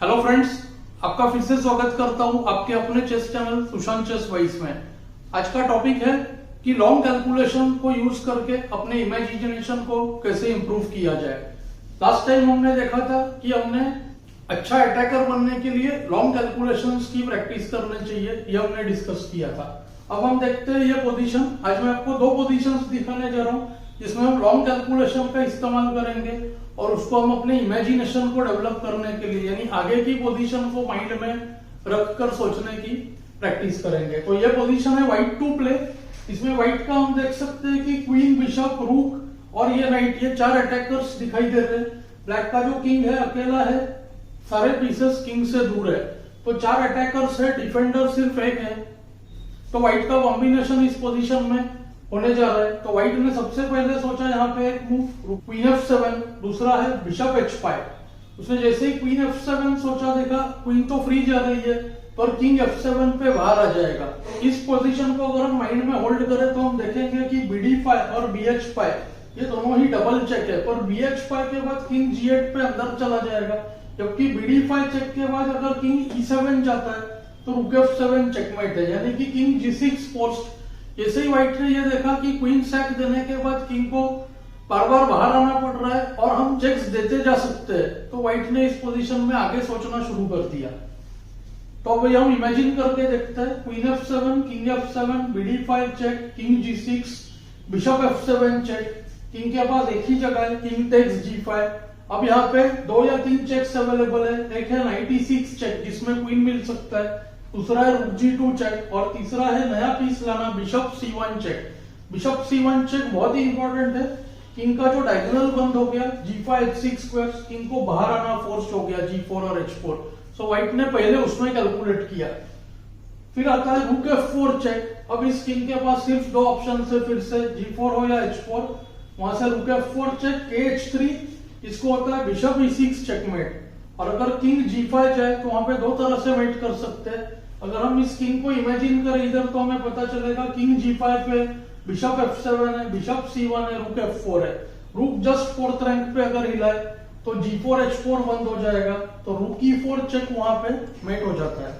Hello friends, आपका फिर से स्वागत करता हूं आपके अपने chess channel Sushant chess wise में। आज का टॉपिक है कि लॉन्ग कैलकुलेशन को यूज करके अपने इमेजिनेशन को कैसे इंप्रूव किया जाए। लास्ट टाइम हमने देखा था कि हमने अच्छा अटैकर बनने के लिए लॉन्ग कैलकुलेशंस की प्रैक्टिस करनी चाहिए, ये हमने डिस्कस किया था। अब हम देखते हैं ये पोजीशन। आज मैं आपको दो पोजीशंस दिखाने जा रहा हूं जिसमें हम लॉन्ग कैलकुलेशन का इस्तेमाल करेंगे और उसको हम अपने इमेजिनेशन को डेवलप करने के लिए यानी आगे की पोजीशन को माइंड में रखकर सोचने की प्रैक्टिस करेंगे। तो ये पोजीशन है व्हाइट टू प्ले। इसमें व्हाइट का हम देख सकते हैं कि क्वीन, बिशप, रूक और ये नाइट, ये चार अटैकर्स दिखाई दे रहे हैं। ब्लैक का जो किंग है अकेला है, सारे पीसेस किंग से दूर है, तो चार अटैकर्स है, डिफेंडर सिर्फ एक है। तो व्हाइट का कॉम्बिनेशन इस पोजीशन में होने जा रहा है। तो व्हाइट ने सबसे पहले सोचा यहाँ पे एक मूव क्वीन F7, दूसरा है बिशप H5। उसने जैसे ही क्वीन F7 सोचा, देखा क्वीन तो फ्री जा रही है पर किंग F7 पे बाहर आ जाएगा। इस पोजीशन को अगर हम माइंड में होल्ड करें तो हम देखेंगे कि BD5 और BH5 ये दोनों ही डबल चेक है, पर BH5 के बाद किंग G8 पे अंदर चला जाएगा, जबकि BD5 चेक के बाद अगर किंग E7 जाता है तो रूक F7 चेकमेट है, यानी कि किंग G6 पोस्ट। जैसे ही व्हाइट ने ये देखा कि क्वीन सैक देने के बाद किंग को बार बार बाहर आना पड़ रहा है और हम चेक्स देते जा सकते हैं, तो व्हाइट ने इस पोजीशन में आगे सोचना शुरू कर दिया। तो अब हम इमेजिन करके देखते हैं queen F7, king F7, BD5 check, king G6, bishop F7 check. King के पास एक ही जगह है, किंग टेक्स G5। अब यहाँ पे दो या तीन चेक्स अवेलेबल है। एक है 96 चेक जिसमें क्वीन मिल सकता है, दूसरा है रूक G2 चेक और तीसरा है नया पीस लाना bishop C1 check. Bishop C1 check बहुत ही इंपॉर्टेंट है। किंग का जो डायगोनल बंद हो गया, G5 H6 स्क्वायर, किंग को बाहर आना फोर्स हो गया G4 और H4। सो व्हाइट ने पहले उसमें कैलकुलेट किया। फिर आता है रूक F4 चेक। अब इस किंग के पास सिर्फ दो ऑप्शन है, फिर से G4 हो या H4। वहां से रूक F4 चेक, KH3, इसको होता है बिशप E6 चेकमेट। और अगर किंग G5 जाए तो वहां पे दो तरह से मेट कर सकते हैं। अगर हम इस किंग को इमेजिन करें इधर तो हमें पता चलेगा किंग G5 पे बिशप F7 है, बिशप C1 है, रूक F4 है। रूक जस्ट फोर्थ रैंक पे अगर हिलाए तो G4 H4 बंद हो जाएगा, तो रूक E4 चेक वहां पे मेट हो जाता है।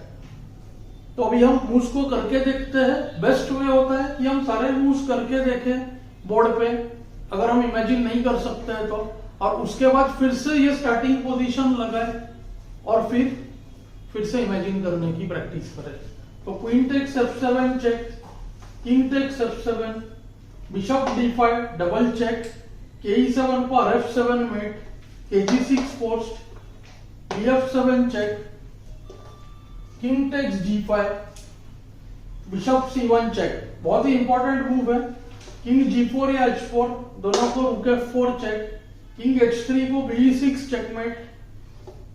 तो अभी हम मूव्स को करके देखते हैं। बेस्ट वे होता है कि हम सारे मूव्स करके देखें बोर्ड पे, अगर हम इमेजिन नहीं कर सकते हैं तो, और उसके बाद फिर से ये स्टार्टिंग पोजीशन लगाए और फिर से इमेजिन करने की प्रैक्टिस करें। तो queen takes F7 check, king takes F7, bishop D5 double check, KE7 पर F7 mate, KG6 post, BF7 check, king takes G5, bishop C1 check. बहुत ही इंपॉर्टेंट मूव है। किंग G4 या H4 दोनों को रूक F4 चेक, किंग H3 को BE6 checkmate,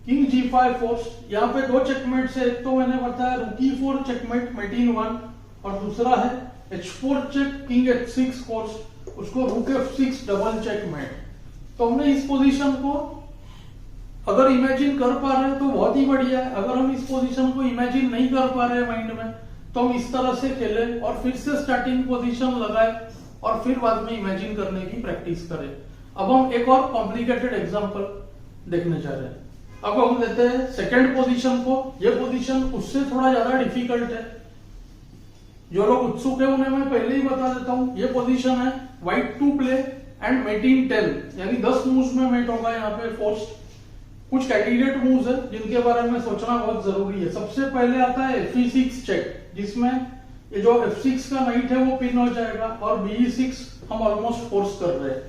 king G5 post. यहाँ पे दो चेकमेट से, एक तो मैंने बताया रूक E4 चेकमेट मेटिन 1 और दूसरा है H4 check, king H6 post, उसको रूक F6 डबल चेकमेट। तो हमने इस पोजीशन को अगर इमेजिन कर पा रहे हैं तो बहुत ही बढ़िया है। अगर हम इस पोजीशन को इमेजिन नहीं कर पा रहे हैं माइंड में तो हम इस तरह से खेलें और फिर से स्टार्टिंग पोजीशन लगाए और फिर बाद में इमेजिन करने की प्रैक्टिस करें। अब हम एक और कॉम्प्लिकेटेड एग्जांपल देखने जा रहे हैं। अब हम लेते हैं सेकंड पोजीशन को। ये पोजीशन उससे थोड़ा ज्यादा डिफिकल्ट है। जो लोग उत्सुक है उन्हें मैं पहले ही बता देता हूं। ये पोजीशन है white to play and mating 10, यानी 10 मूव्स में मेट होगा यहाँ पे फोर्स। कुछ कैंडिडेट मूव्स है जिनके बारे में सोचना बहुत जरूरी है। सबसे पहले आता है FE6 चेक, जिसमें ये जो F6 का नाइट है वो पिन हो जाएगा और BE6 हम ऑलमोस्ट फोर्स कर रहे हैं,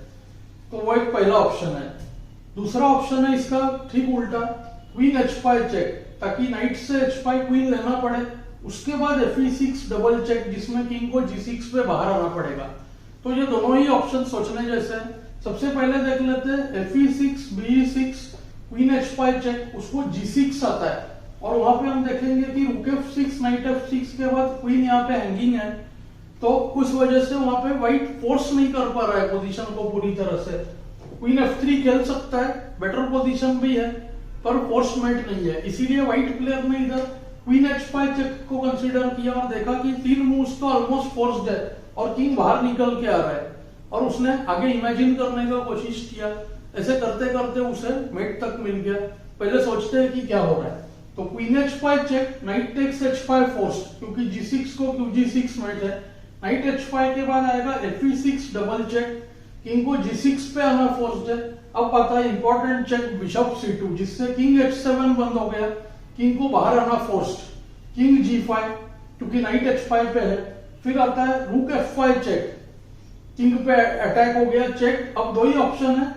तो वो एक पहला ऑप्शन है। दूसरा ऑप्शन है इसका ठीक उल्टा, क्वीन H5 चेक, ताकि नाइट से H5 क्वीन लेना पड़े। उसके बाद FE6 डबल चेक, जिसमें किंग को G6 पे बाहर आना पड़ेगा। तो ये दोनों ही ऑप्शन सोचने जैसे हैं। सबसे पहले देख लेते हैं FE6, BE6, queen H5 check, उसको G6 आता है और वहां पे हम देखेंगे कि रूक F6, नाइट F6 के बाद क्वीन यहाँ पे हैंगिंग है, तो उस वजह से वहां पे व्हाइट फोर्स नहीं कर पा रहा है पोजीशन को पूरी तरह से। क्वीन F3 खेल सकता है, बेटर पोजीशन भी है, पर फोर्स मेट नहीं है। इसीलिए व्हाइट प्लेयर ने इधर क्वीन H5 चेक को कंसीडर किया और देखा कि तीन मूव्स तो ऑलमोस्ट फोर्स्ड है और किंग बाहर निकल के आ रहा है, और उसने आगे इमेजिन करने का कोशिश किया। ऐसे करते करते उसे मेट तक मिल गया। पहले सोचते हैं कि क्या हो रहा है। तो queen h5 check, knight takes h5 forced, क्योंकि g6 को qg6 मेट है। नाइट h5 के बाद आएगा fe6 डबल चेक, किंग को g6 पे आना फोर्स्ड है। अब आता है इंपॉर्टेंट चेक बिशप c2, जिससे किंग h7 बंद हो गया, किंग को बाहर आना फोर्स्ड, किंग g5 क्योंकि नाइट h5 पे है। फिर आता है रूक f5 चेक, किंग पे अटैक हो गया चेक। अब दो ही ऑप्शन है,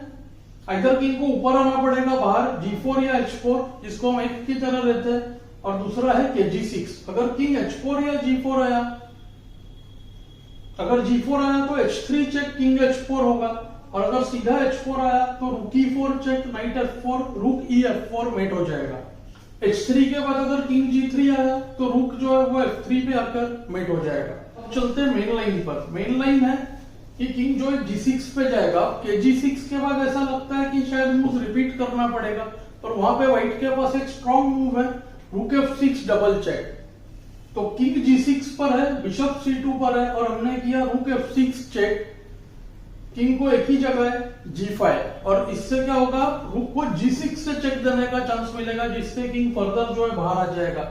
इधर किंग को ऊपर आना पड़ेगा बाहर g4 या h4, जिसको हम एक की तरह लेते हैं, और दूसरा है कि g6। अगर किंग h4 या g4 आया, अगर g4 आया तो h3 चेक किंग h4 होगा, और अगर सीधा h4 आया तो रूक e4 चेक नाइट f4 रूक e4 मेट हो जाएगा। h3 के बाद अगर किंग g3 आया तो रूक जो है वो f3 पे आकर मेट हो जाएगा। अब चलते हैं मेन लाइन पर। मेन लाइन है कि किंग जो है g6 पे जाएगा, के g6 के बाद ऐसा लगता है कि शायद मूव रिपीट करना पड़ेगा, पर वहां पे व्हाइट के पास एक स्ट्रॉन्ग मूव है रूक f6 डबल चेक। तो किंग g6 पर है, बिशप c2 पर है, और हमने किया रूक f6 चेक, किंग को एक ही जगह है g5, और इससे क्या होगा, रूक को g6 से चेक देने का चांस मिलेगा, जिससे किंग फर्दर जो है बाहर आ जाएगा।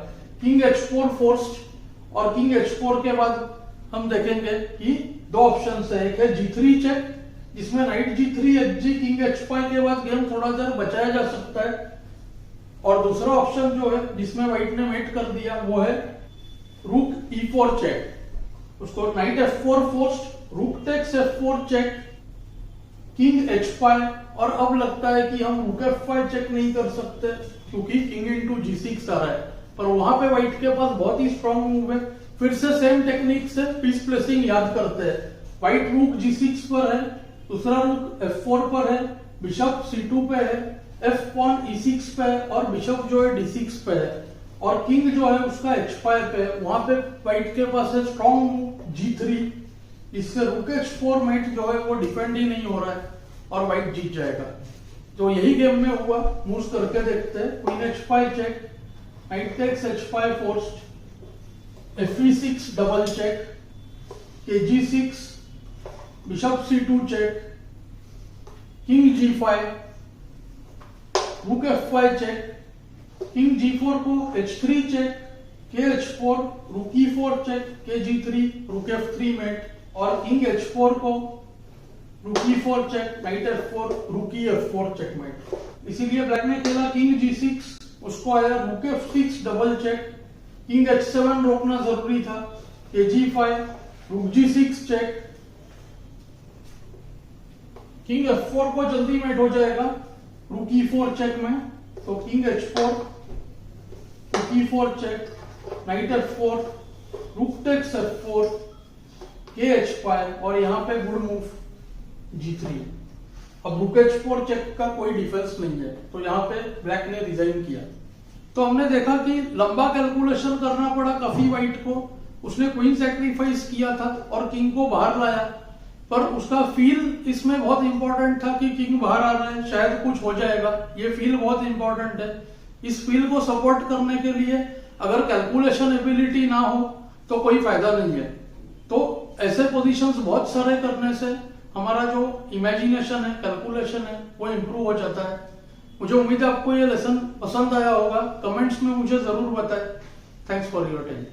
किंग h4 फोर्स्ड, और किंग h4 के बाद हम देखेंगे कि दो ऑप्शन है, एक है g3 चेक, जिसमें night g3 hg king h5 के बाद गेम थोड़ा देर बचाया जा सकता है, और दूसरा ऑप्शन जो है जिसमें व्हाइट ने मेट कर दिया वो है रूक e4 चेक, उसको knight f4 forced, rook takes f4 check, king h5, और अब लगता है कि हम रूक f5 चेक नहीं कर सकते क्योंकि किंग इंटू g6 आ रहा है, पर वहां पे व्हाइट के पास बहुत ही स्ट्रॉन्ग मूव है। फिर से सेम टेक्निक से पीस प्लेसिंग याद करते हैं। व्हाइट रूक g6 पर है, दूसरा रूक f4 पर है, बिशप c2 पे है, f पॉन e6 पे है, और बिशप जो है d6 पे है, और किंग जो है उसका h5 पे है। वहां पे व्हाइट के पास है स्ट्रॉन्ग मूव g3, इससे रूक h4 मेट जो है वो डिफेंड ही नहीं हो रहा है, और व्हाइट जीत जाएगा। तो यही गेम में हुआ, मूव करके देखते हैं। Queen h5 check, knight takes h5 forced, fe6 double check, K g6, bishop c2 check, king g5, रूक f5 चेक, किंग g4 को h3 चेक, के h4, रूक e4 चेक, के g3, रूक f3 मेट, और किंग h4 को रूक e4 check, night f4, रूक e4 चेक मेट। इसीलिए ब्लैक ने खेला किंग g6, उसको आया रूक f6 double check, king h7 रोकना जरूरी था, के g5, रूक g6 चेक, किंग f4 को जल्दी मेट हो जाएगा रूक e4 चेक में, तो किंग h4, रूक e4 चेक, नाइट f4, रूक टेक्स f4, के h5, और यहां पे गुड मूव g3। अब रूक h4 चेक का कोई डिफेंस नहीं है, तो यहां पे ब्लैक ने रिजाइन किया। तो हमने देखा कि लंबा कैलकुलेशन करना पड़ा काफी व्हाइट को, उसने क्वीन सैक्रिफाइस किया था और किंग को बाहर लाया, पर उसका फील इसमें बहुत इंपॉर्टेंट था कि किंग बाहर आ रहा है, शायद कुछ हो जाएगा, ये फील बहुत इंपॉर्टेंट है। इस फील को सपोर्ट करने के लिए अगर कैलकुलेशन एबिलिटी ना हो तो कोई फायदा नहीं है। तो ऐसे पोजीशंस बहुत सारे करने से हमारा जो इमेजिनेशन है, कैलकुलेशन है, वो इंप्रूव हो जाता है। मुझे उम्मीद है आपको ये लेसन पसंद आया होगा। कमेंट्स में मुझे जरूर बताएं। Thanks for your time.